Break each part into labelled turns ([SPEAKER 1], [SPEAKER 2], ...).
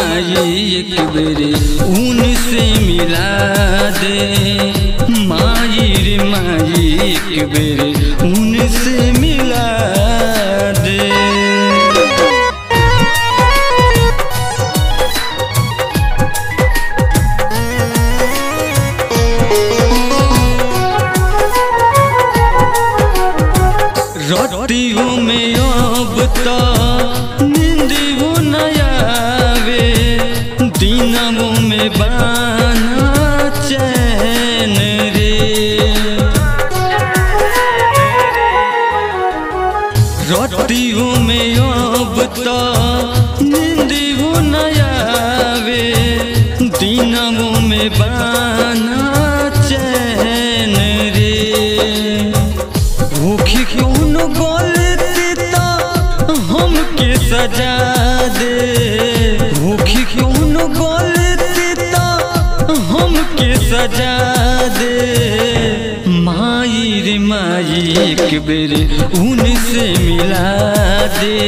[SPEAKER 1] माई एक बेरे उनसे मिला दे। माई रे माई एक बेरे उनसे मिला दे। रातियों में अब तो नींदियों न आवे, दिनों में बाना चैन रे। रातियों में अब तो नींदियों न आवे, दिनों में बाना चैन रे। भूखी क्यों गलती तो हमके सजा दे। भूखी क्यों गलती तो हमके सजा दे। माई रे माई एक बेरे उनसे मिला दे।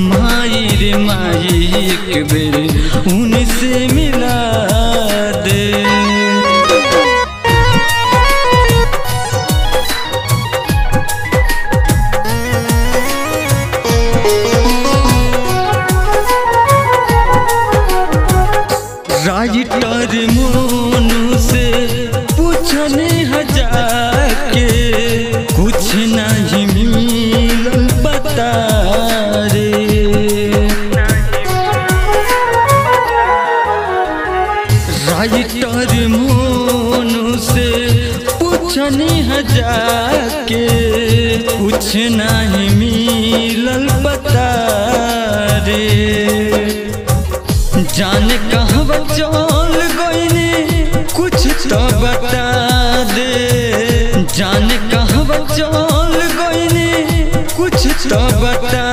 [SPEAKER 1] माई रे माई एक बेरे उनसे मिला दे। राइटर मोनू से पूछने हजार के कुछ नहीं मिलल बता रे। राइटर मोनू से पूछने हजार के कुछ नहीं मिलल बता रे। जाने कहाँ चल गईनी कुछ तो बता दे। जाने कहाँ चल गईनी कुछ तो बता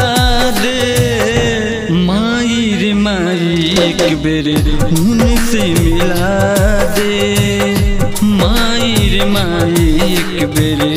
[SPEAKER 1] दे। माई रे माई एक बेरे उनसे मिला दे। माई रे माई एक बेरे